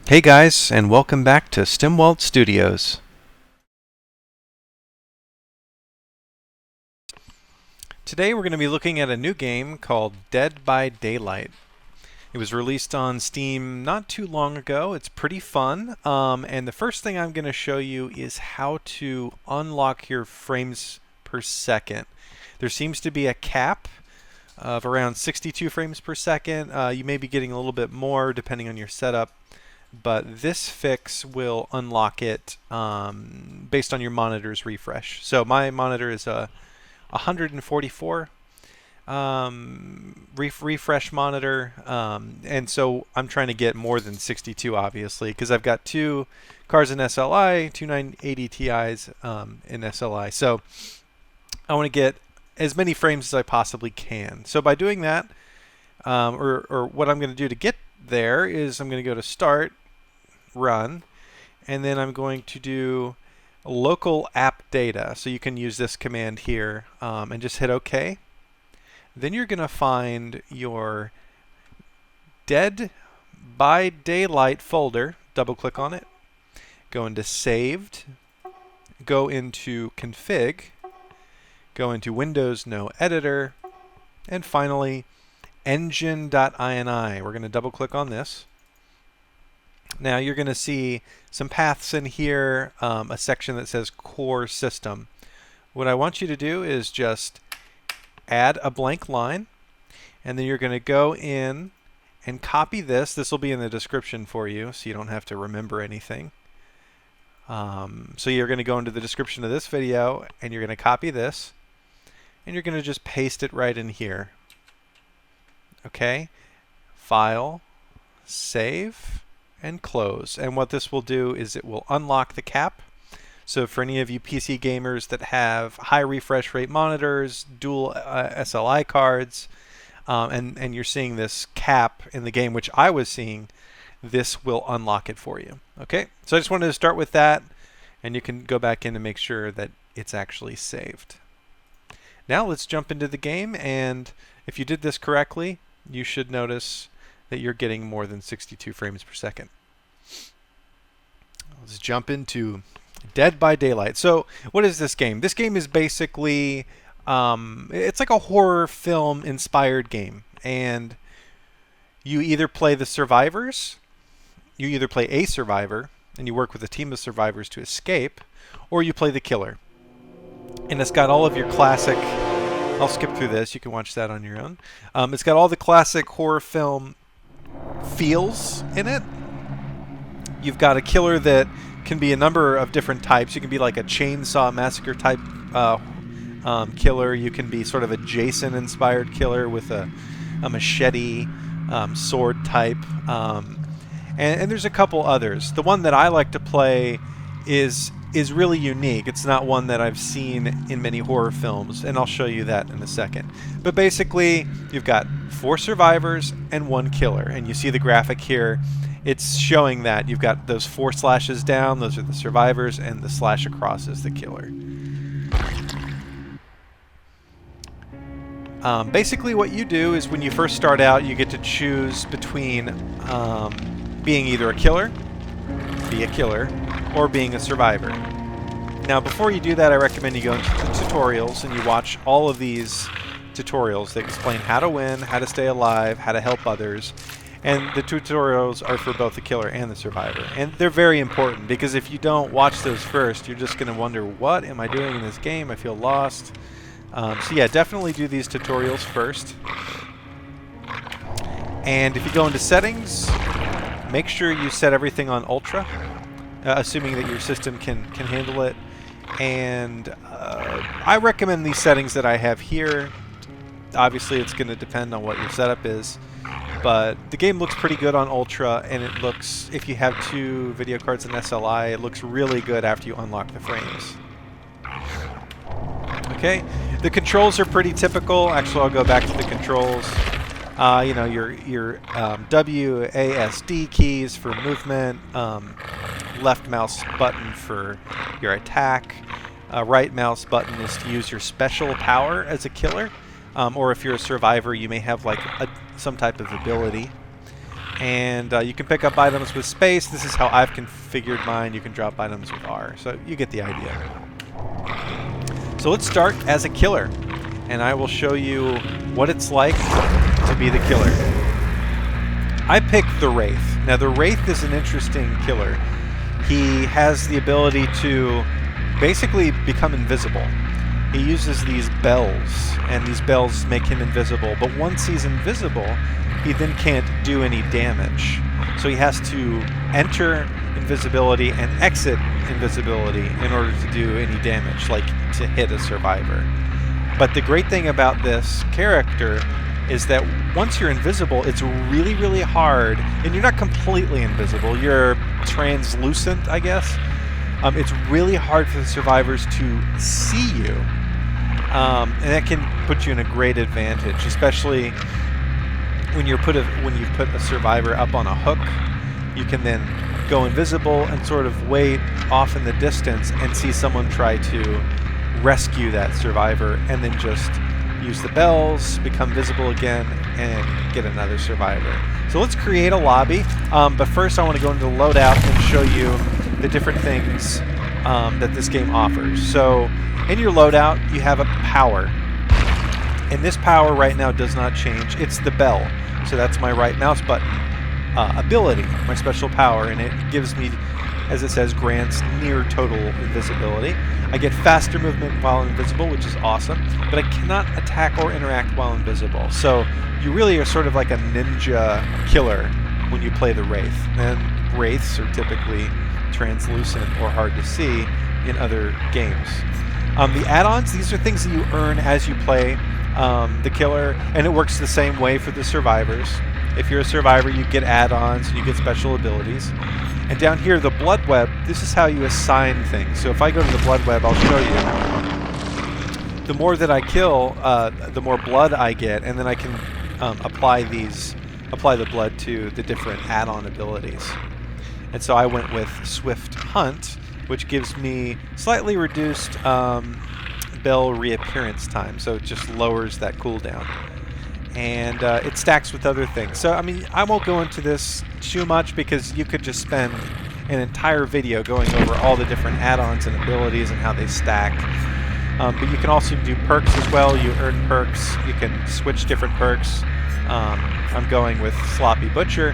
Hey guys, and welcome back to Stimwalt Studios. Today we're going to be looking at a new game called Dead by Daylight. It was released on Steam not too long ago. It's pretty fun, and the first thing I'm going to show you is how to unlock your frames per second. There seems to be a cap of around 62 frames per second. You may be getting a little bit more depending on your setup, but this fix will unlock it based on your monitor's refresh. So my monitor is a 144 refresh monitor, and so I'm trying to get more than 62, obviously, because I've got two cars in SLI, two 980 Ti's in SLI. So I want to get as many frames as I possibly can. So by doing that, or what I'm going to do to get there is I'm going to go to Start, Run, and then I'm going to do local app data. So you can use this command here and just hit OK. Then you're going to find your Dead by Daylight folder. Double click on it. Go into Saved. Go into Config. Go into Windows No Editor. And finally, engine.ini. We're going to double click on this. Now you're going to see some paths in here, a section that says Core System. What I want you to do is just add a blank line, and then you're going to go in and copy this. This will be in the description for you, so you don't have to remember anything. So you're going to go into the description of this video, and you're going to copy this, and you're going to just paste it right in here. Okay? File, save, and close. And what this will do is it will unlock the cap. So for any of you PC gamers that have high refresh rate monitors, dual SLI cards, and you're seeing this cap in the game, which I was seeing, this will unlock it for you. Okay, so I just wanted to start with that, and you can go back in and make sure that it's actually saved. Now let's jump into the game, and if you did this correctly, you should notice that you're getting more than 62 frames per second. Let's jump into Dead by Daylight. So what is this game? This game is basically, it's like a horror film inspired game. And you either play the survivors, you either play a survivor, and you work with a team of survivors to escape, or you play the killer. And it's got all of your classic, I'll skip through this, you can watch that on your own. It's got all the classic horror film feels in it. You've got a killer that can be a number of different types. You can be like a chainsaw massacre type killer. You can be sort of a Jason inspired killer with a machete sword type. And there's a couple others. The one that I like to play is really unique. It's not one that I've seen in many horror films, and I'll show you that in a second. But basically, you've got 4 survivors and 1 killer, and you see the graphic here. It's showing that you've got those 4 slashes down, those are the survivors, and the slash across is the killer. Basically what you do is when you first start out, you get to choose between being either a killer, or being a survivor. Now before you do that, I recommend you go into the tutorials and you watch all of these tutorials that explain how to win, how to stay alive, how to help others. And the tutorials are for both the killer and the survivor. And they're very important because if you don't watch those first, you're just going to wonder, what am I doing in this game? I feel lost. So yeah, definitely do these tutorials first. And if you go into settings, make sure you set everything on ultra, assuming that your system can handle it. And I recommend these settings that I have here. Obviously, it's going to depend on what your setup is. But the game looks pretty good on Ultra, and it looks, if you have 2 video cards in SLI, it looks really good after you unlock the frames. Okay, the controls are pretty typical. Actually, I'll go back to the controls. You know, your WASD keys for movement, left mouse button for your attack, right mouse button is to use your special power as a killer. Or if you're a survivor, you may have like some type of ability. And you can pick up items with space. This is how I've configured mine. You can drop items with R. So you get the idea. So let's start as a killer. And I will show you what it's like to be the killer. I picked the Wraith. Now the Wraith is an interesting killer. He has the ability to basically become invisible. He uses these bells, and these bells make him invisible. But once he's invisible, he then can't do any damage. So he has to enter invisibility and exit invisibility in order to do any damage, like to hit a survivor. But the great thing about this character is that once you're invisible, it's really, really hard, and you're not completely invisible, you're translucent, I guess. It's really hard for the survivors to see you. And that can put you in a great advantage, especially when you put a survivor up on a hook. You can then go invisible and sort of wait off in the distance and see someone try to rescue that survivor, and then just use the bells, become visible again, and get another survivor. So let's create a lobby, but first I want to go into the loadout and show you the different things that this game offers. So in your loadout, you have a power. And this power right now does not change. It's the bell. So that's my right mouse button. Ability, my special power, and it gives me, as it says, grants near total invisibility. I get faster movement while invisible, which is awesome, but I cannot attack or interact while invisible. So you really are sort of like a ninja killer when you play the Wraith. And Wraiths are typically translucent or hard to see in other games. The add-ons, these are things that you earn as you play the killer, and it works the same way for the survivors. If you're a survivor, you get add-ons and you get special abilities. And down here, the blood web, this is how you assign things. So if I go to the blood web, I'll show you. The more that I kill, the more blood I get, and then I can apply the blood to the different add-on abilities. And so I went with Swift Hunt, which gives me slightly reduced bell reappearance time, so it just lowers that cooldown. And it stacks with other things. So, I mean, I won't go into this too much because you could just spend an entire video going over all the different add-ons and abilities and how they stack. But you can also do perks as well. You earn perks. You can switch different perks. I'm going with Sloppy Butcher,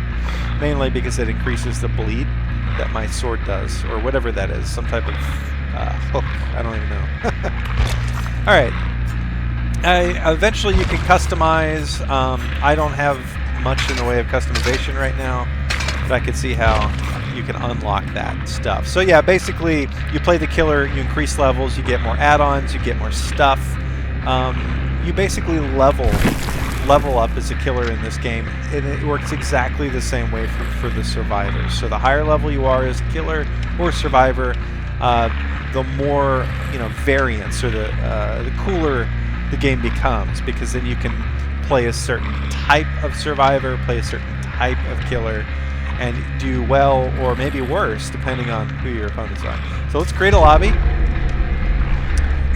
mainly because it increases the bleed that my sword does, or whatever that is, some type of hook. I don't even know. All right. Eventually you can customize. I don't have much in the way of customization right now, but I could see how you can unlock that stuff. So yeah, basically you play the killer, you increase levels, you get more add-ons, you get more stuff. You basically level up as a killer in this game, and it works exactly the same way for the survivors. So the higher level you are as a killer or survivor, the more variance, or the cooler the game becomes, because then you can play a certain type of survivor, play a certain type of killer, and do well or maybe worse depending on who your opponents are. So let's create a lobby.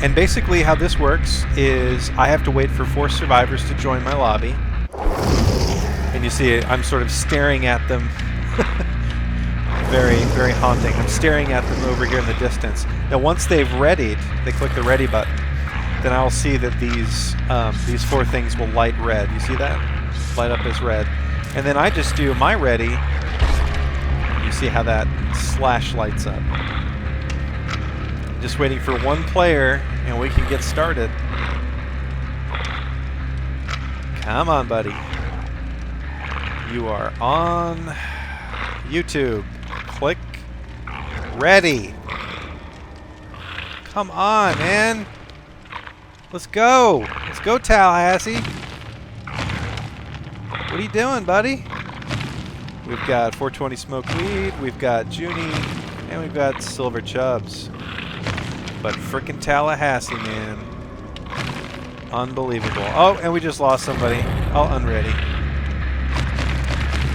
And basically how this works is I have to wait for 4 survivors to join my lobby. And you see I'm sort of staring at them. Very, very haunting. I'm staring at them over here in the distance. Now once they've readied, they click the ready button, then I'll see that these 4 things will light red. You see that? Light up as red. And then I just do my ready. You see how that slash lights up. Just waiting for 1 player, and we can get started. Come on, buddy. You are on YouTube. Click ready. Come on, man. Let's go. Let's go, Tallahassee. What are you doing, buddy? We've got 420 Smoke Weed, we've got Junie, and we've got Silver Chubs. But frickin' Tallahassee, man. Unbelievable. Oh, and we just lost somebody. I'll unready.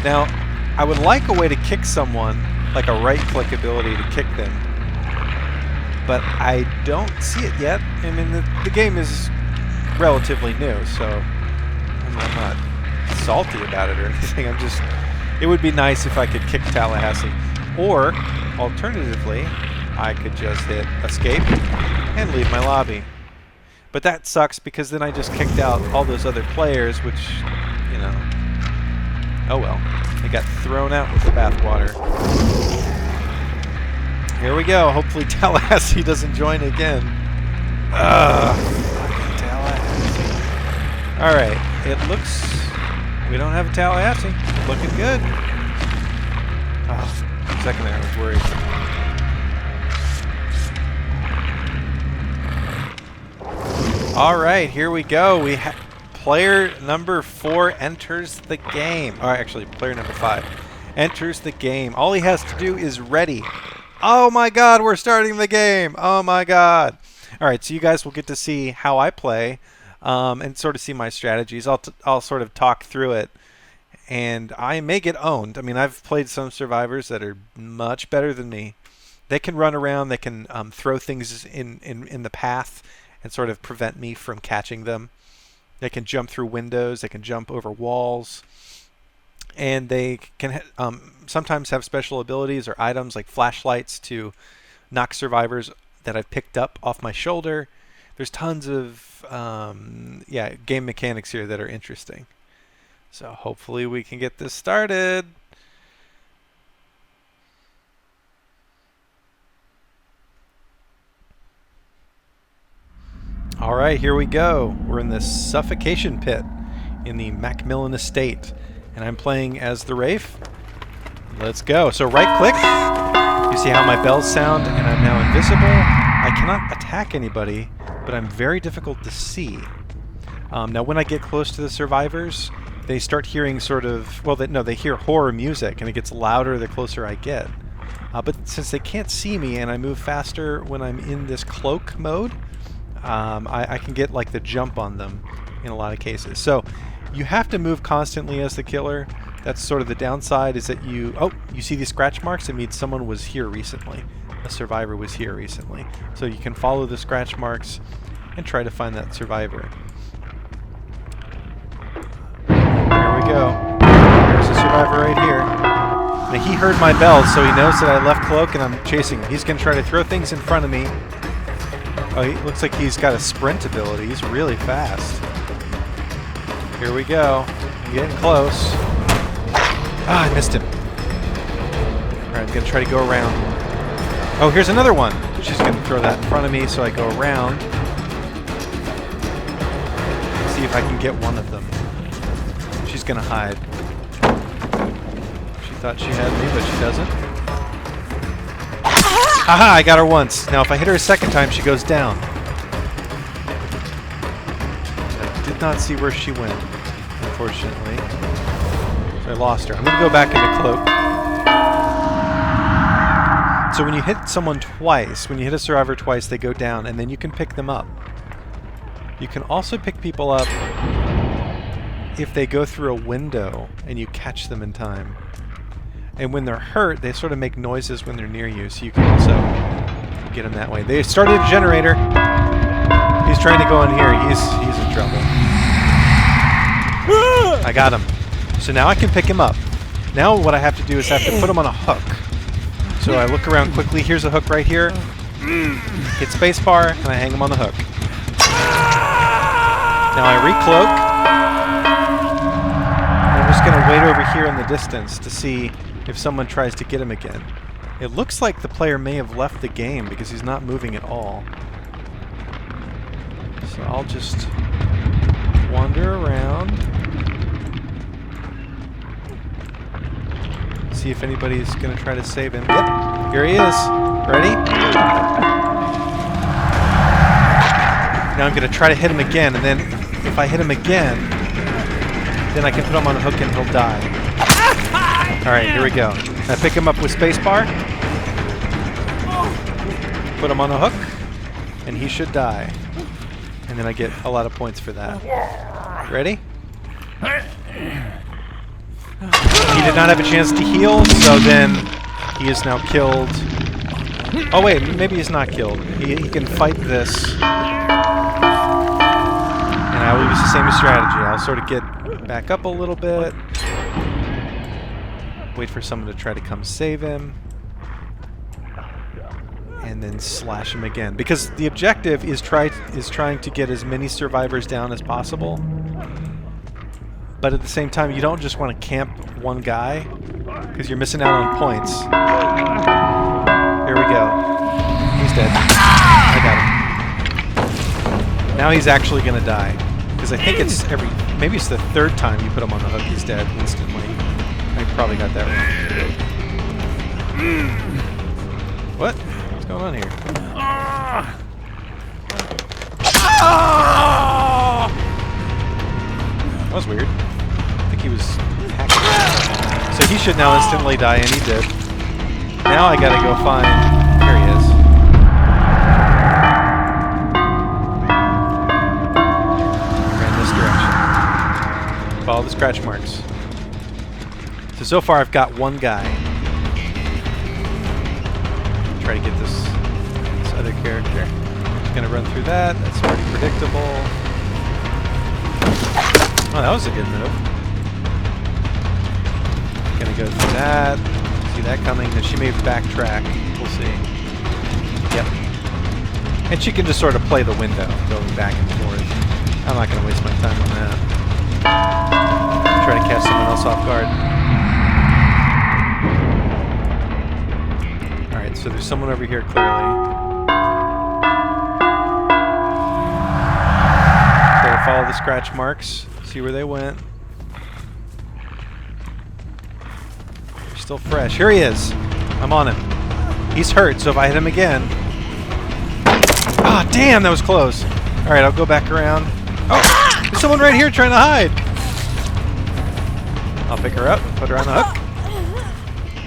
Now, I would like a way to kick someone, like a right-click ability to kick them. But I don't see it yet. I mean, the game is relatively new, so I'm not salty about it or anything. I'm just It would be nice if I could kick Tallahassee. Or, alternatively, I could just hit escape and leave my lobby. But that sucks because then I just kicked out all those other players, which, you know, oh well. They got thrown out with the bathwater. Here we go. Hopefully Tallahassee doesn't join again. Fucking Tallahassee. Alright, it looks... we don't have a Tallahassee. Looking good. Oh, for a second there, I was worried. Alright, here we go. Player number 4 enters the game. Or actually, player number 5 enters the game. All he has to do is ready. Oh my god, we're starting the game! Oh my god! Alright, so you guys will get to see how I play and sort of see my strategies. I'll sort of talk through it. And I may get owned. I mean, I've played some survivors that are much better than me. They can run around, they can throw things in the path and sort of prevent me from catching them. They can jump through windows, they can jump over walls, and they can sometimes have special abilities or items like flashlights to knock survivors that I've picked up off my shoulder. There's tons of game mechanics here that are interesting. So hopefully we can get this started. Alright, here we go. We're in the suffocation pit in the Macmillan Estate. And I'm playing as the Wraith. Let's go. So right click. You see how my bells sound and I'm now invisible. I cannot attack anybody, but I'm very difficult to see. Now when I get close to the survivors, they start hearing sort of, well, they hear horror music and it gets louder the closer I get. But since they can't see me and I move faster when I'm in this cloak mode, I can get like the jump on them in a lot of cases. So you have to move constantly as the killer. That's sort of the downside, is that you see these scratch marks? It means someone was here recently. A survivor was here recently. So you can follow the scratch marks and try to find that survivor. There we go. There's a survivor right here. Now he heard my bells, so he knows that I left cloak and I'm chasing him. He's going to try to throw things in front of me. Oh, he looks like he's got a sprint ability. He's really fast. Here we go. I'm getting close. Ah, I missed him. Alright, I'm going to try to go around. Oh, here's another one. She's going to throw that in front of me, so I go around. Let's see if I can get one of them. She's going to hide. She thought she had me, but she doesn't. Haha, I got her once. Now if I hit her a second time, she goes down. I did not see where she went, unfortunately. So I lost her. I'm going to go back into cloak. So when you hit someone twice, when you hit a survivor twice, they go down, and then you can pick them up. You can also pick people up if they go through a window and you catch them in time. And when they're hurt, they sort of make noises when they're near you, so you can also get them that way. They started a generator. He's trying to go in here. He's in trouble. I got him. So now I can pick him up. Now what I have to do is I have to put him on a hook. So I look around quickly. Here's a hook right here. Hit spacebar, and I hang him on the hook. Now I recloak. I'm just going to wait over here in the distance to see if someone tries to get him again. It looks like the player may have left the game because he's not moving at all. So I'll just wander around. See if anybody's going to try to save him. Yep, here he is. Ready? Now I'm going to try to hit him again, and then if I hit him again, then I can put him on a hook and he'll die. Alright, here we go. I pick him up with spacebar. Put him on a hook, and he should die. And then I get a lot of points for that. Ready? He did not have a chance to heal, so then he is now killed. Oh wait, maybe he's not killed. He can fight this. And I will use the same strategy. I'll sort of get back up a little bit. Wait for someone to try to come save him. And then slash him again. Because the objective is trying to get as many survivors down as possible. But at the same time, you don't just want to camp one guy, because you're missing out on points. Here we go. He's dead. I got him. Now he's actually going to die. Because I think it's maybe it's the third time you put him on the hook, he's dead instantly. I probably got that wrong. What? What's going on here? That was weird. I think he was hacking. So he should now instantly die, and he did. Now I gotta go find... Here he is. Ran this direction. Follow the scratch marks. So far I've got one guy. Try to get this other character. Just gonna run through that. That's pretty predictable. Oh, that was a good move. Gonna go through that. See that coming. Then she may backtrack. We'll see. Yep. And she can just sort of play the window, going back and forth. I'm not gonna waste my time on that. Try to catch someone else off guard. Alright, so there's someone over here clearly. Gotta follow the scratch marks. See where they went. They're still fresh. Here he is. I'm on him. He's hurt, so if I hit him again... Ah, damn, that was close. Alright, I'll go back around. Oh, there's someone right here trying to hide. I'll pick her up and put her on the hook.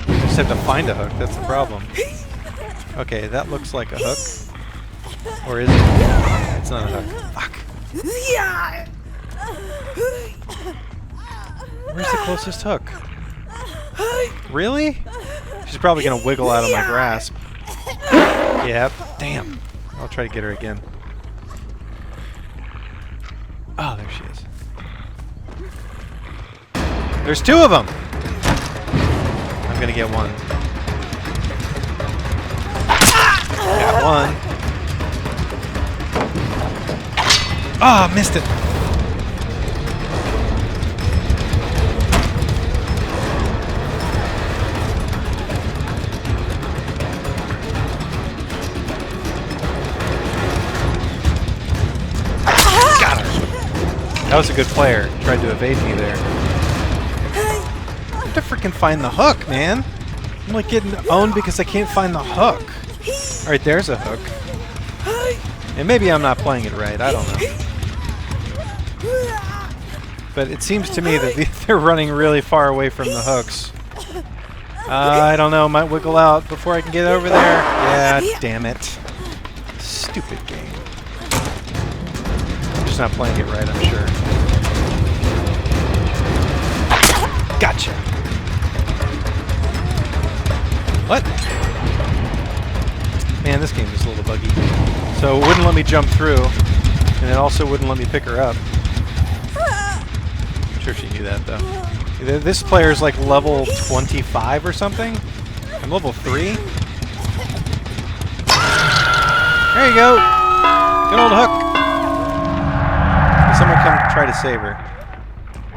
I just have to find a hook, that's the problem. Okay, that looks like a hook. Or is it? It's not a hook. Fuck. Where's the closest hook? Really? She's probably gonna wiggle out of my grasp. Yep. Damn. I'll try to get her again. Oh, there she is. There's two of them! I'm gonna get one. Got one. Ah, oh, missed it. Got her. That was a good player. Tried to evade me there. I have to freaking find the hook, man. I'm like getting owned because I can't find the hook. Alright, there's a hook. And maybe I'm not playing it right. I don't know. But it seems to me that they're running really far away from the hooks. I don't know. Might wiggle out before I can get over there. Yeah, damn it. Stupid game. I'm just not playing it right, I'm sure. Gotcha. What? Man, this game is a little buggy. So it wouldn't let me jump through, and it also wouldn't let me pick her up. I'm sure she knew that, though. This player's like level 25 or something. I'm level 3. There you go. Good old hook. Will someone come try to save her?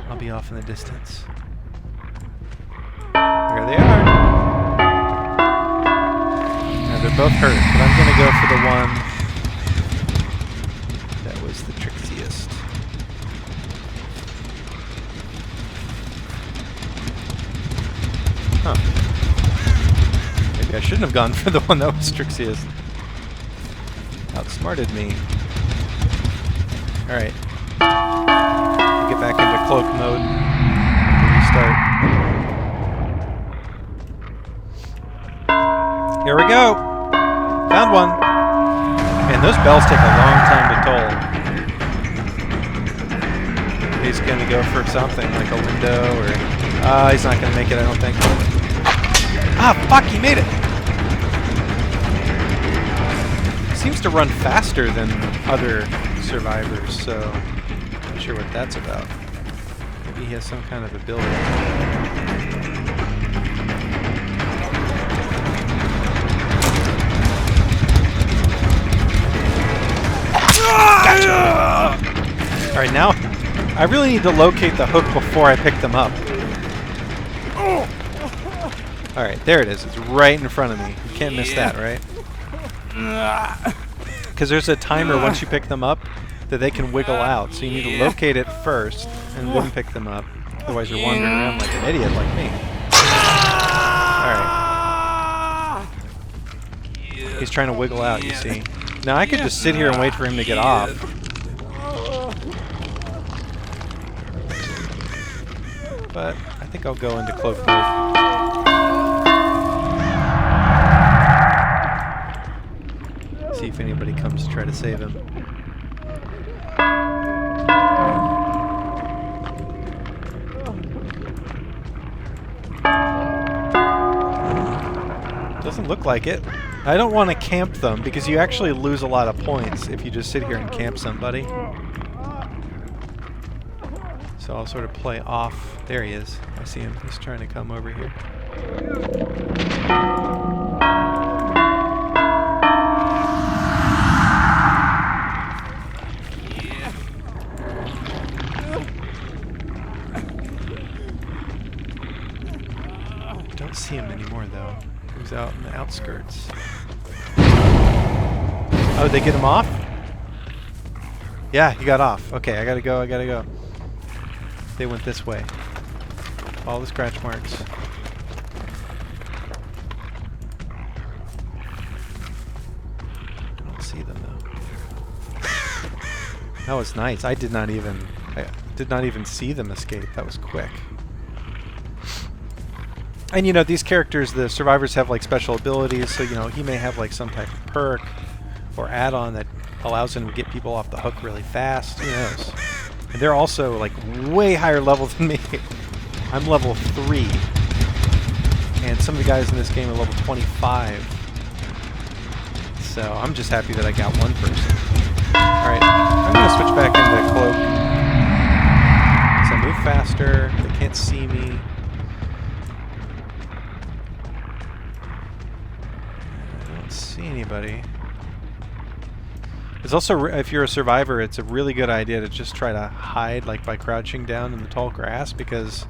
I'll be off in the distance. There they are. Now they're both hurt, but I'm going to go for the one that was the trickiest. Huh. Maybe I shouldn't have gone for the one that was trickiest. Outsmarted me. Alright. Get back into cloak mode. Restart. Here we go! Found one! Man, those bells take a long time to toll. He's gonna go for something, like a window, or... he's not gonna make it, I don't think. Ah, fuck, he made it! He seems to run faster than other survivors, so... I'm not sure what that's about. Maybe he has some kind of ability. Alright, now I really need to locate the hook before I pick them up. Alright, there it is. It's right in front of me. You can't miss that, right? Because there's a timer once you pick them up that they can wiggle out. So you need to locate it first and then pick them up. Otherwise you're wandering around like an idiot like me. Alright. He's trying to wiggle out, you see. Now I could just sit here and wait for him to get off. But I think I'll go into cloak mode. See if anybody comes to try to save him. Doesn't look like it. I don't want to camp them because you actually lose a lot of points if you just sit here and camp somebody. So I'll sort of play off. There he is. I see him. He's trying to come over here. Don't see him anymore though. He was out in the outskirts. Oh, did they get him off? Yeah, he got off. Okay, I gotta go. They went this way. All the scratch marks. I don't see them though. That was nice. I did not even see them escape. That was quick. And you know, these characters, the survivors have like special abilities, so you know, he may have like some type of perk or add-on that allows him to get people off the hook really fast. Who knows? And they're also like way higher level than me. I'm level 3. And some of the guys in this game are level 25. So I'm just happy that I got one person. Alright, I'm going to switch back into cloak. So I move faster, they can't see me. I don't see anybody. It's also, if you're a survivor, it's a really good idea to just try to hide, like by crouching down in the tall grass, because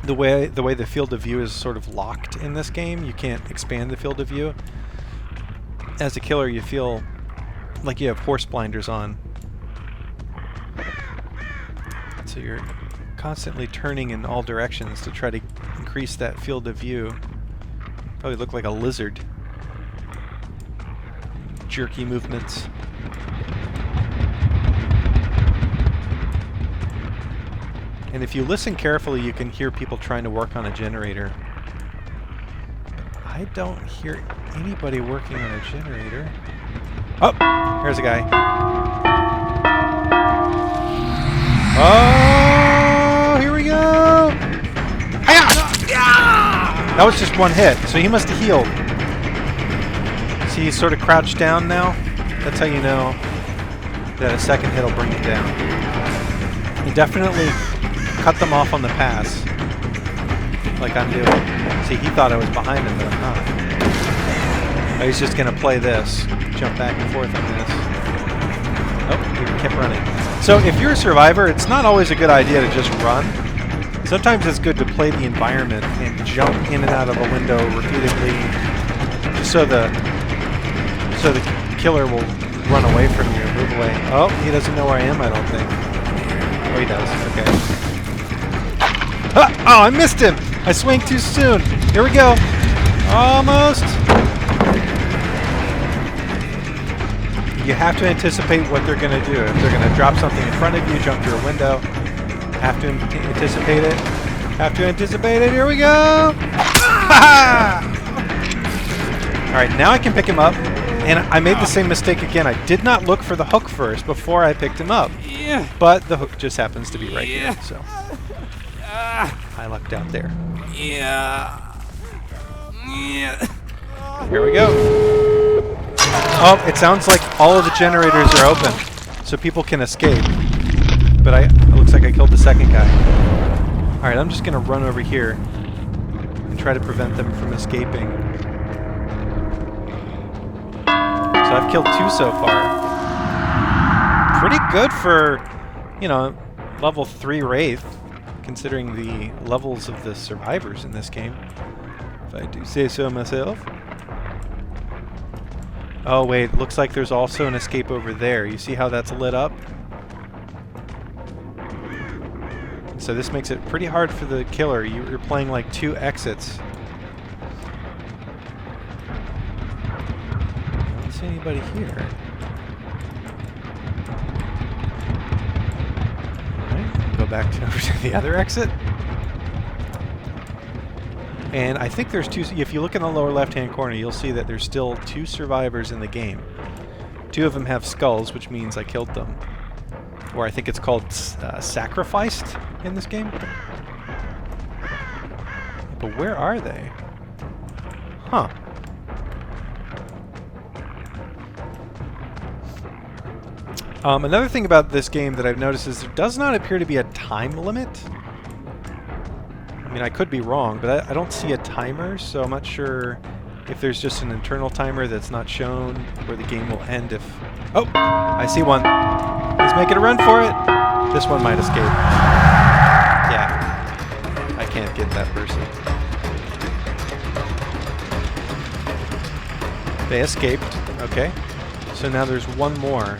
the way the field of view is sort of locked in this game, you can't expand the field of view. As a killer, you feel like you have horse blinders on, so you're constantly turning in all directions to try to increase that field of view. Probably look like a lizard. Jerky movements. And if you listen carefully, you can hear people trying to work on a generator. I don't hear anybody working on a generator. Oh! Here's a guy. Oh! Here we go! That was just one hit, so he must have healed. See, he's sort of crouched down now. That's how you know that a second hit will bring him down. He definitely cut them off on the pass, like I'm doing. See, he thought I was behind him, but I'm not. Oh, he's just going to play this. Jump back and forth on this. Oh, he kept running. So if you're a survivor, it's not always a good idea to just run. Sometimes it's good to play the environment and jump in and out of a window repeatedly, just so the killer will run away from you, move away. Oh, he doesn't know where I am, I don't think. Oh, he does. Okay. Ah! Oh, I missed him! I swing too soon. Here we go. Almost. You have to anticipate what they're going to do. If they're going to drop something in front of you, jump through a window. Have to anticipate it. Have to anticipate it. Here we go. Alright, now I can pick him up. And I made the same mistake again. I did not look for the hook first before I picked him up. But the hook just happens to be right here. So I lucked out there. Here we go. Oh, it sounds like all of the generators are open, so people can escape. But it looks like I killed the second guy. Alright, I'm just going to run over here and try to prevent them from escaping. So I've killed 2 so far. Pretty good for you know, level 3 Wraith, considering the levels of the survivors in this game, if I do say so myself. Oh wait, looks like there's also an escape over there. You see how that's lit up? So this makes it pretty hard for the killer. You're playing like 2 exits. I don't see anybody here. Alright, go back to the other exit. And I think there's 2, if you look in the lower left-hand corner, you'll see that there's still 2 survivors in the game. 2 of them have skulls, which means I killed them. Or I think it's called sacrificed in this game. But where are they? Huh. Another thing about this game that I've noticed is there does not appear to be a time limit. I mean, I could be wrong, but I don't see a timer, so I'm not sure if there's just an internal timer that's not shown, where the game will end if... Oh! I see one. He's making a run for it. This one might escape. Yeah. I can't get that person. They escaped. Okay. So now there's one more.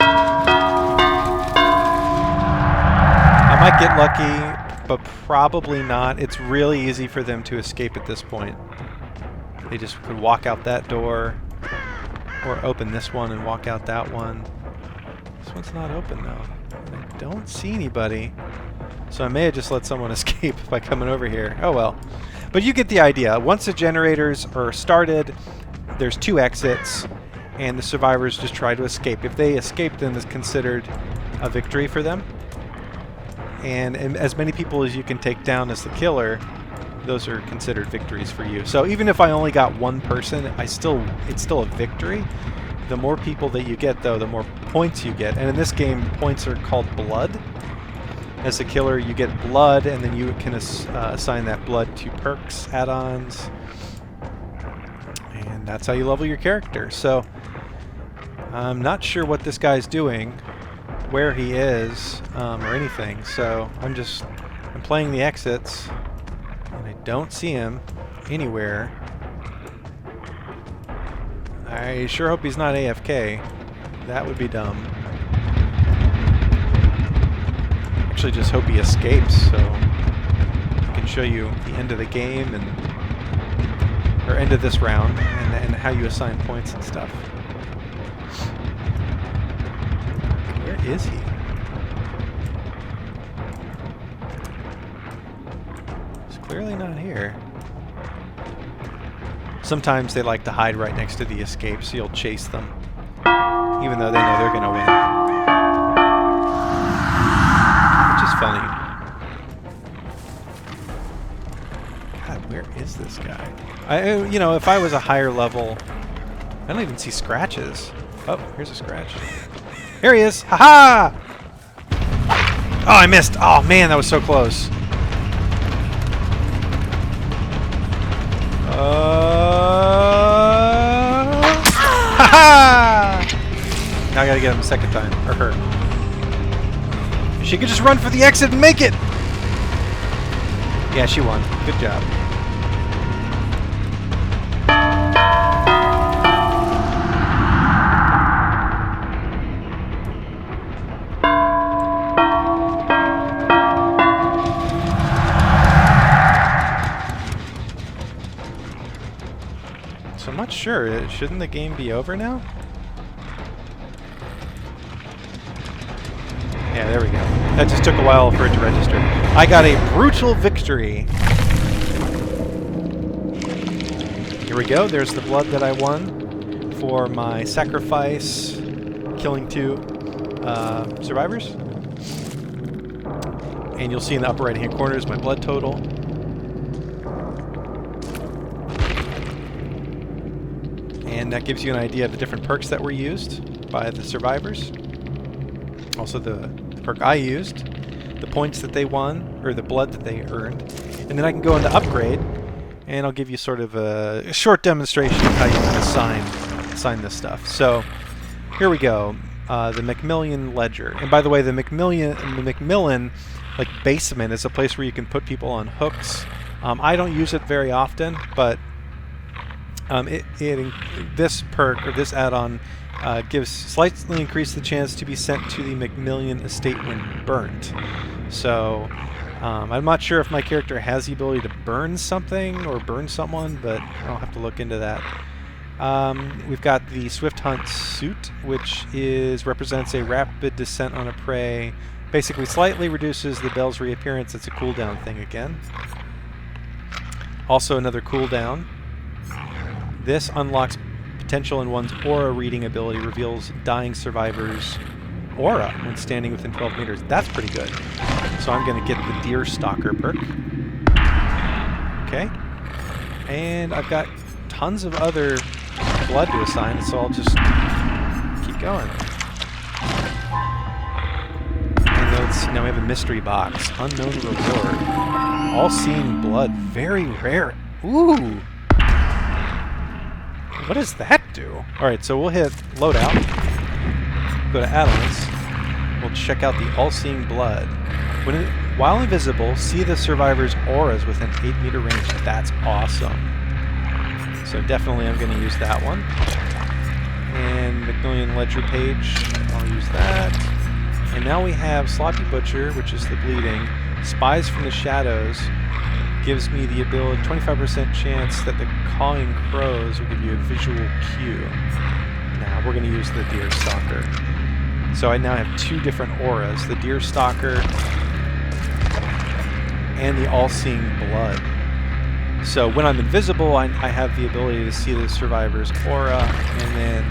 I might get lucky, but probably not. It's really easy for them to escape at this point. They just could walk out that door, or open this one and walk out that one. This one's not open though. I don't see anybody. So I may have just let someone escape by coming over here. Oh well. But you get the idea. Once the generators are started, there's 2 exits, and the survivors just try to escape. If they escape, then it's considered a victory for them. And as many people as you can take down as the killer, those are considered victories for you. So even if I only got 1 person, it's still a victory. The more people that you get, though, the more points you get. And in this game, points are called blood. As a killer, you get blood, and then you can assign that blood to perks, add-ons, and that's how you level your character. So I'm not sure what this guy's doing, where he is, or anything. So I'm playing the exits, and I don't see him anywhere. I sure hope he's not AFK. That would be dumb. Actually, just hope he escapes, so I can show you the end of the game or end of this round, and how you assign points and stuff. Where is he? He's clearly not here. Sometimes they like to hide right next to the escape, so you'll chase them, even though they know they're going to win. Which is funny. God, where is this guy? You know, if I was a higher level, I don't even see scratches. Oh, here's a scratch. Here he is! Ha-ha! Oh, I missed! Oh man, that was so close. Ha-ha! Now I gotta get him a second time, or her. She could just run for the exit and make it! Yeah, she won. Good job. So I'm not sure. Shouldn't the game be over now? Yeah, there we go. That just took a while for it to register. I got a brutal victory. Here we go. There's the blood that I won for my sacrifice, killing 2 survivors. And you'll see in the upper right-hand corner is my blood total. And that gives you an idea of the different perks that were used by the survivors. Also the perk I used, the points that they won, or the blood that they earned. And then I can go into upgrade, and I'll give you sort of a short demonstration of how you can assign this stuff. So here we go. the Macmillan Ledger. And by the way, the Macmillan like basement is a place where you can put people on hooks. I don't use it very often, but this perk or this add-on gives slightly increase the chance to be sent to the Macmillan estate when burnt. So I'm not sure if my character has the ability to burn something or burn someone, but I'll have to look into that. We've got the Swift Hunt suit, which represents a rapid descent on a prey. Basically slightly reduces the bell's reappearance. It's a cooldown thing again. Also another cooldown. This unlocks potential in one's aura reading ability, reveals dying survivors' aura when standing within 12 meters. That's pretty good. So I'm going to get the Deer Stalker perk. Okay. And I've got tons of other blood to assign, so I'll just keep going. And now we have a mystery box. Unknown reward. All-seeing blood. Very rare. Ooh! What does that do? Alright, so we'll hit loadout. Go to add-ons. We'll check out the all-seeing blood. While invisible, see the survivor's auras within 8-meter range. That's awesome. So definitely I'm going to use that one. And Macmillan Ledger page, I'll use that. And now we have Sloppy Butcher, which is the bleeding. Spies from the shadows. Gives me the ability, 25% chance that the cawing crows will give you a visual cue. Now we're going to use the Deer Stalker. So I now have two different auras, the Deer Stalker and the All-Seeing Blood. So when I'm invisible, I have the ability to see the survivor's aura, and then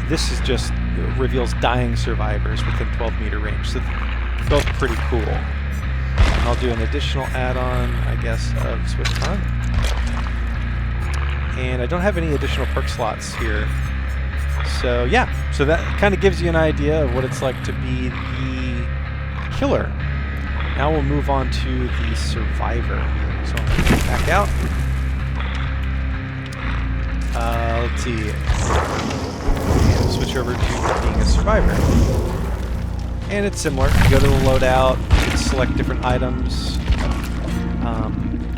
this is just reveals dying survivors within 12-meter range. So both pretty cool. I'll do an additional add-on, I guess, of Swift Hunt. And I don't have any additional perk slots here. So yeah, so that kind of gives you an idea of what it's like to be the killer. Now we'll move on to the survivor. So I'll back out. Let's see. And we'll switch over to being a survivor. And it's similar. You go to the loadout, you can select different items.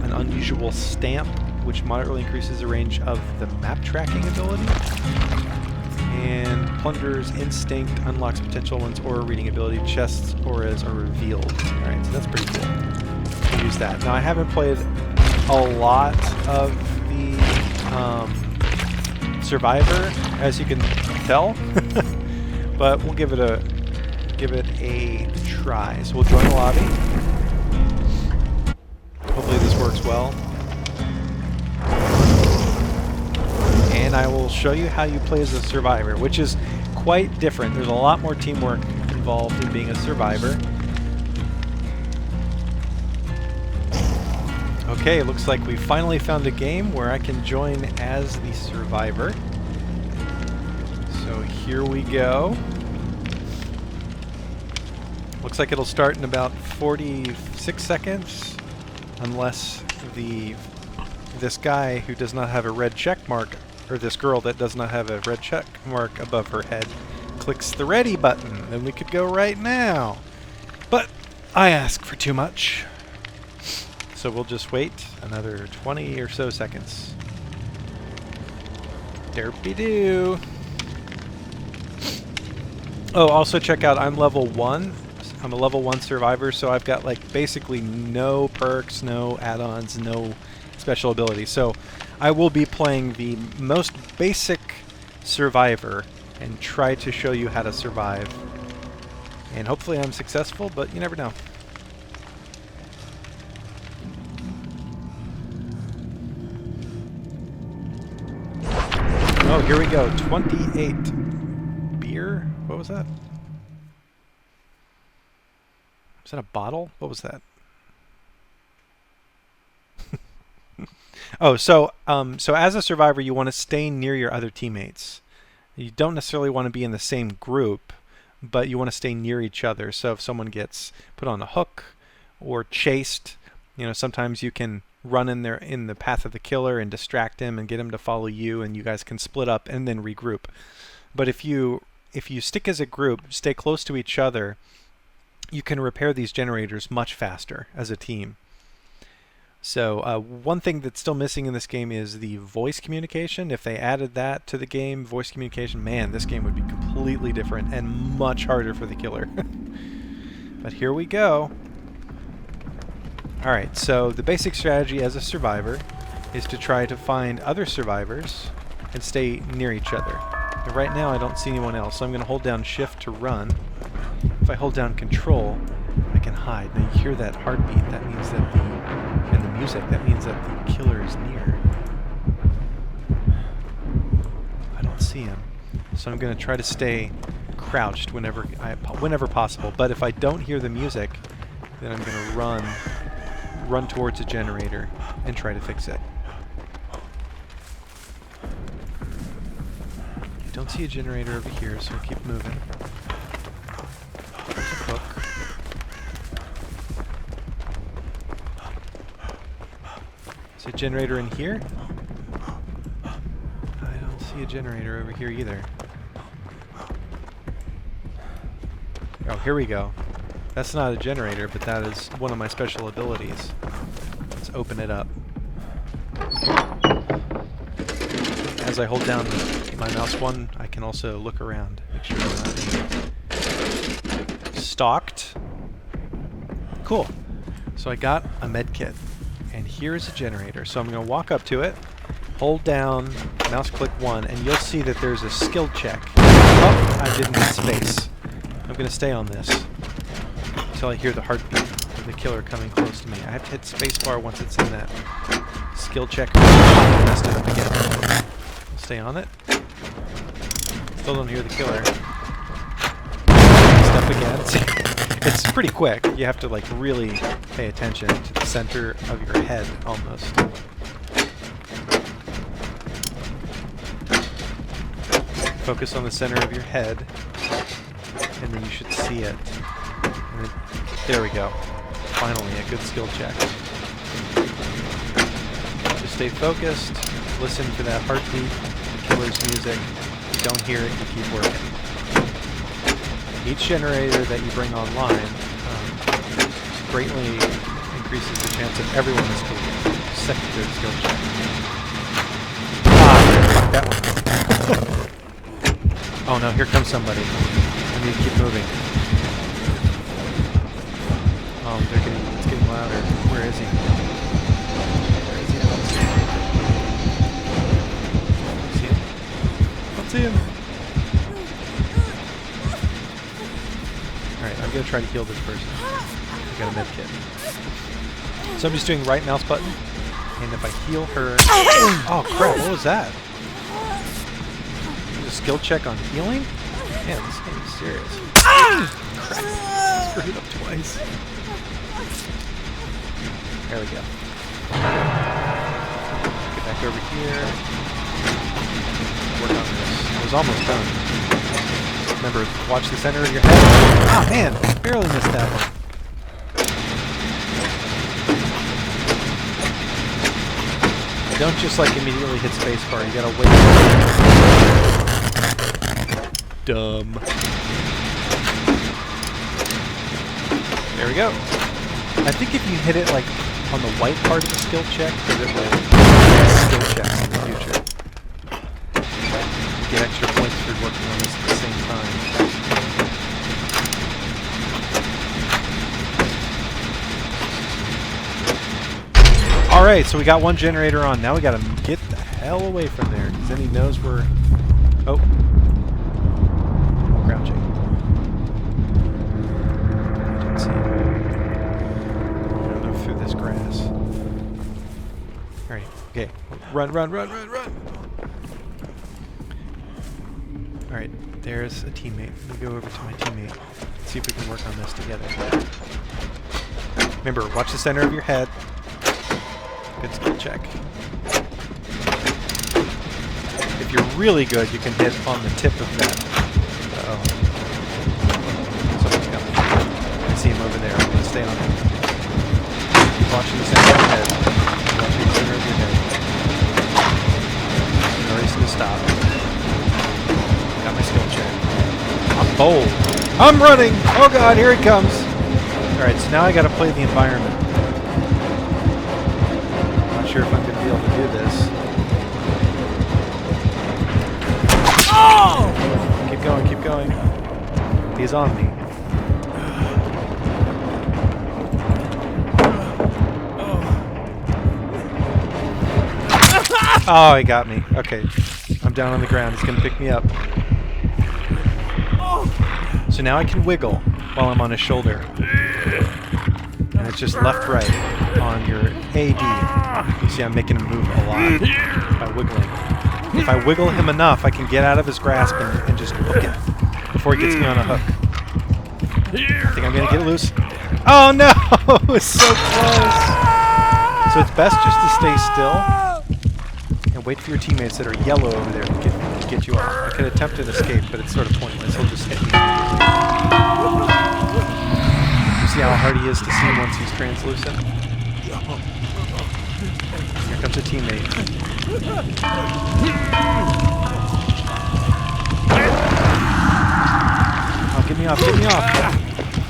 An unusual stamp, which moderately increases the range of the map tracking ability. And Plunderer's Instinct unlocks potential one's aura reading ability. Chests' auras are revealed. Alright, so that's pretty cool. Use that. Now I haven't played a lot of the Survivor, as you can tell, but we'll give it a try. So we'll join the lobby. Hopefully this works well. And I will show you how you play as a survivor, which is quite different. There's a lot more teamwork involved in being a survivor. Okay, it looks like we finally found a game where I can join as the survivor. So here we go. Looks like it'll start in about 46 seconds, unless this guy who does not have a red check mark, or this girl that does not have a red check mark above her head, clicks the ready button. Then we could go right now. But I ask for too much. So we'll just wait another 20 or so seconds. Derpy-doo. Oh, also check out, I'm level 1. I'm a level 1 survivor, so I've got like basically no perks, no add-ons, no special abilities. So I will be playing the most basic survivor and try to show you how to survive. And hopefully I'm successful, but you never know. Oh, here we go. 28 beer? What was that? Was that a bottle? What was that? Oh, so as a survivor, you want to stay near your other teammates. You don't necessarily want to be in the same group, but you want to stay near each other. So if someone gets put on a hook or chased, you know, sometimes you can run in the path of the killer and distract him and get him to follow you, and you guys can split up and then regroup. But if you if you stick as a group, stay close to each other, you can repair these generators much faster as a team. So one thing that's still missing in this game is the voice communication. If they added that to the game, voice communication, man, this game would be completely different and much harder for the killer. But here we go. Alright, so the basic strategy as a survivor is to try to find other survivors and stay near each other. And right now I don't see anyone else, so I'm going to hold down shift to run. If I hold down control, I can hide. Now you hear that heartbeat, that means that and the music, that means that the killer is near. I don't see him. So I'm going to try to stay crouched whenever possible. But if I don't hear the music, then I'm going to run towards a generator and try to fix it. I don't see a generator over here, so I'll keep moving. There's a hook. Is a generator in here? I don't see a generator over here either. Oh, here we go. That's not a generator, but that is one of my special abilities. Let's open it up. As I hold down my mouse one, I can also look around, make sure I'm not being stalked. Cool. So I got a med kit. And here's a generator. So I'm going to walk up to it, hold down, mouse click 1, and you'll see that there's a skill check. Oh, I didn't hit space. I'm going to stay on this until I hear the heartbeat of the killer coming close to me. I have to hit spacebar once it's in that skill check. I messed it up again. I'll stay on it. Still don't hear the killer. Messed up again. It's pretty quick. You have to like really pay attention to the center of your head almost. Focus on the center of your head and then you should see it. And there we go. Finally, a good skill check. Just stay focused, listen for that heartbeat, the killer's music. If you don't hear it, you keep working. Each generator that you bring online greatly increases the chance of everyone escaping. Second, third skill check. Ah, fuck that one. Oh no, here comes somebody. I need to keep moving. Oh, it's getting louder. Where is he? Where is he? I don't see him. I don't see him. Alright, I'm going to try to heal this person. I got a med kit. So I'm just doing right mouse button, and if I heal her... Oh crap, what was that? There's a skill check on healing? Man, this game is serious. Crap, screwed up twice. There we go. Get back over here. Work on this. I was almost done. Remember, watch the center of your head. Ah, man! Barely missed that one. Don't just, like, immediately hit spacebar. You gotta wait. Dumb. There we go. I think if you hit it, like, on the white part of the skill check, because it will skill checks in the future. Get extra points for working on this at the same time. Alright, so we got one generator on. Now we gotta get the hell away from there, because then he knows we're... Oh. Crouching. I didn't see him. I'm gonna move through this grass. Alright, okay. Run, run, run, run, run! Alright, there's a teammate. Let me go over to my teammate. See if we can work on this together. Remember, watch the center of your head. Good skill check. If you're really good, you can hit on the tip of that. Uh-oh. Someone's coming. I see him over there. I'm going to stay on him. Keep watching the center of your head. Watching the center of your head. No reason to stop. Got my skill check. bold. I'm running! Oh god, here he comes! Alright, so now I gotta play the environment. Not sure if I'm gonna be able to do this. Oh! Keep going, keep going. He's on me. Oh, he got me. Okay. I'm down on the ground. He's going to pick me up. So now I can wiggle while I'm on his shoulder. And it's just left-right on your AD. You see I'm making him move a lot by wiggling. If I wiggle him enough, I can get out of his grasp and just hook him before he gets me on a hook. I think I'm going to get loose. Oh no! It's so close! So it's best just to stay still and wait for your teammates that are yellow over there to get you off. I could attempt an escape, but it's sort of pointless. He'll just hit me. You see how hard he is to see once he's translucent? Here comes a teammate. Oh, get me off, get me off!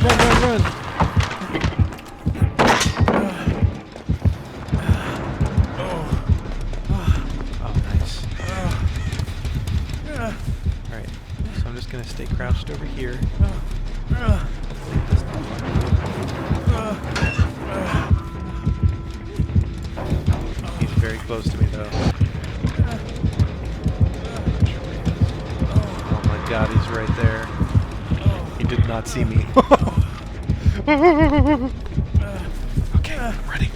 Run, run, run! Gonna stay crouched over here. He's very close to me though. Oh my god, he's right there. He did not see me. Okay, I'm running.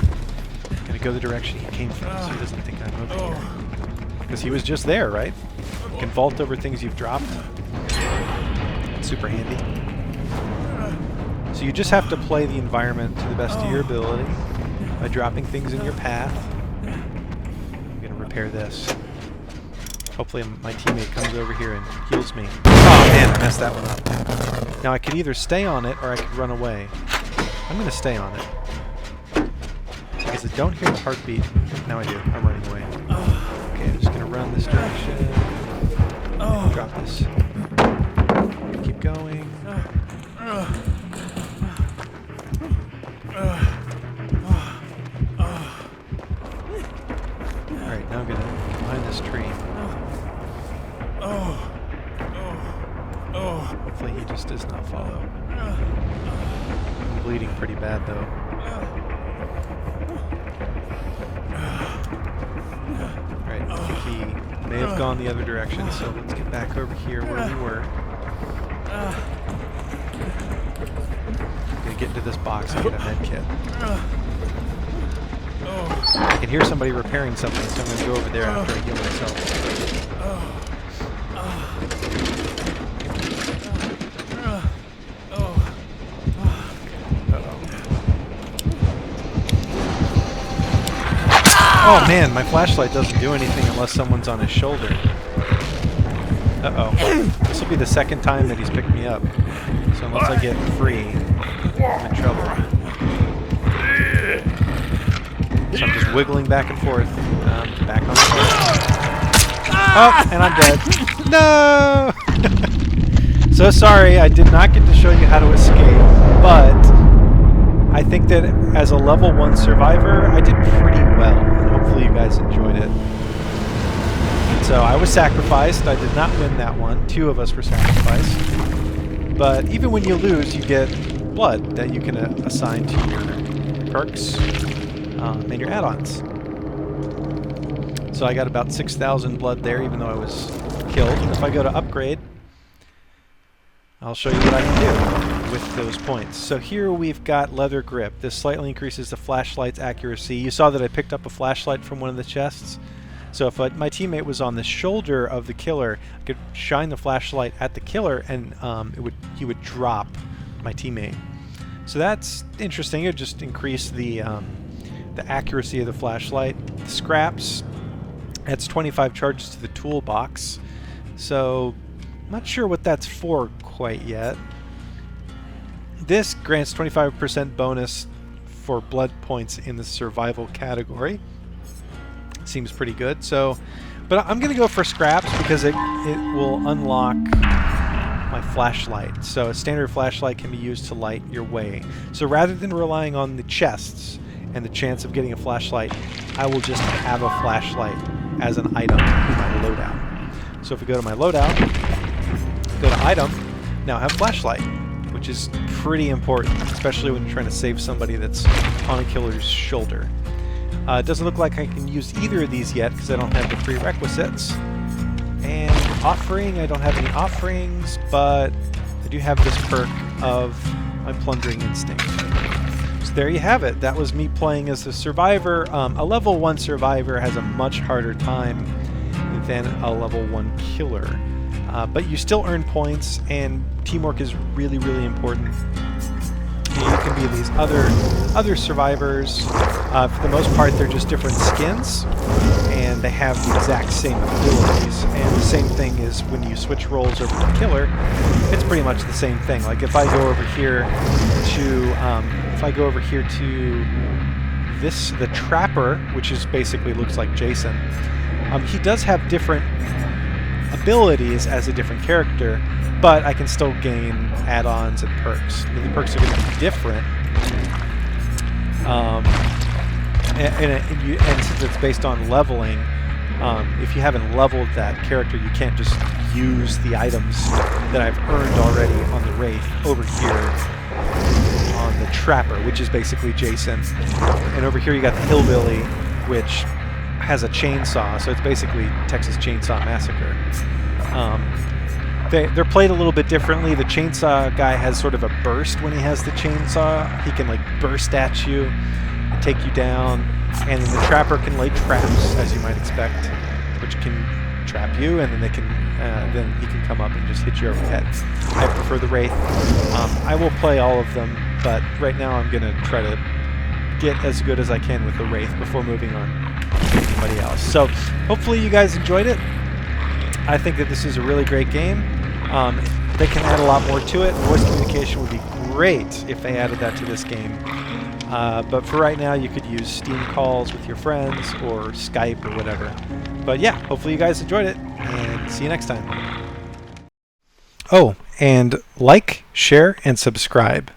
I'm gonna go the direction he came from so he doesn't think I'm over here. Because he was just there, right? You can vault over things you've dropped. Super handy. So you just have to play the environment to the best of your ability by dropping things in your path. I'm going to repair this. Hopefully my teammate comes over here and heals me. Oh man, I messed that one up. Now I could either stay on it or I could run away. I'm going to stay on it. Because I don't hear the heartbeat. Now I do. I'm running away. Okay, I'm just going to run this direction. Drop this. Keep going. Alright, now I'm gonna get behind this tree. Hopefully he just does not follow. I'm bleeding pretty bad though. Alright, I think he may have gone the other direction, so let's get back over here where we were. I'm gonna get into this box and get a med kit. I can hear somebody repairing something, so I'm gonna go over there after I heal myself. Oh man, my flashlight doesn't do anything unless someone's on his shoulder. Uh-oh. This will be the second time that he's picked me up. So unless I get free, I'm in trouble. So I'm just wiggling back and forth. Back on the floor. Oh, and I'm dead. No! So sorry, I did not get to show you how to escape, but I think that as a level 1 survivor, I did pretty well, and hopefully you guys enjoyed it. So I was sacrificed. I did not win that one. 2 of us were sacrificed. But even when you lose, you get blood that you can assign to your perks and your add-ons. So I got about 6,000 blood there, even though I was killed. If I go to upgrade, I'll show you what I can do with those points. So here we've got leather grip. This slightly increases the flashlight's accuracy. You saw that I picked up a flashlight from one of the chests. So if my teammate was on the shoulder of the killer, I could shine the flashlight at the killer, and he would drop my teammate. So that's interesting. It would just increase the accuracy of the flashlight. The scraps, that's 25 charges to the toolbox. So I'm not sure what that's for quite yet. This grants 25% bonus for blood points in the survival category. Seems pretty good. So, but I'm going to go for scraps because it will unlock my flashlight. So a standard flashlight can be used to light your way. So rather than relying on the chests and the chance of getting a flashlight, I will just have a flashlight as an item in my loadout. So if we go to my loadout, go to item, now I have flashlight, which is pretty important, especially when you're trying to save somebody that's on a killer's shoulder. It doesn't look like I can use either of these yet because I don't have the prerequisites. And offering, I don't have any offerings, but I do have this perk of my plundering instinct. So there you have it. That was me playing as a survivor. A level 1 survivor has a much harder time than a level 1 killer. But you still earn points, and teamwork is really, really important. You can be these other survivors. For the most part, they're just different skins, and they have the exact same abilities. And the same thing is when you switch roles over to killer, it's pretty much the same thing. Like if I go over here to the Trapper, which is basically looks like Jason, he does have different abilities as a different character, but I can still gain add-ons and perks. The perks are going to be different. And since it's based on leveling, if you haven't leveled that character, you can't just use the items that I've earned already on the Wraith over here on the Trapper, which is basically Jason. And over here you got the Hillbilly, which has a chainsaw, so it's basically Texas Chainsaw Massacre. They're played a little bit differently. The chainsaw guy has sort of a burst when he has the chainsaw. He can like burst at you and take you down, and then the Trapper can lay traps, as you might expect, which can trap you, and then then he can come up and just hit you over the head. I prefer the Wraith. I will play all of them, but right now I'm gonna try to get as good as I can with the Wraith before moving on to anybody else. So hopefully you guys enjoyed it. I think that this is a really great game. They can add a lot more to it. Voice communication would be great if they added that to this game. But for right now, you could use Steam calls with your friends or Skype or whatever. But yeah, hopefully you guys enjoyed it, and see you next time. Oh, and like, share, and subscribe.